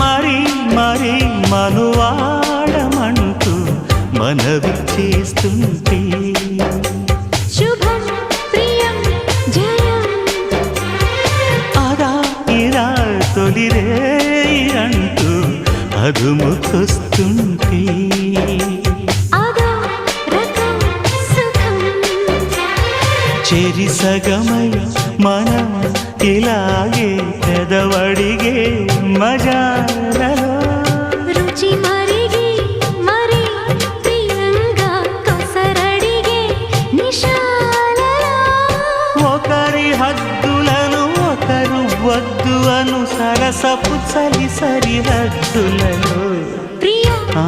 మరి మరి మనువాడమంటూ మనవి చేస్తుంటే శుభం ప్రియం జయం అదా ఇదా తొలిరే అంటూ అదుముకొస్తుంటే అదో రకం సుఖం చెరి సగమై మనం ఇలాగే పెదవడిగే మజాలలో రుచి మరిగి మరి ప్రియంగా కొసరడిగే నిశాలలో ఒకరి హద్దులను ఒకరు వద్దు అను సరసపు చలి సరిహద్దులలో ప్రియ ఆ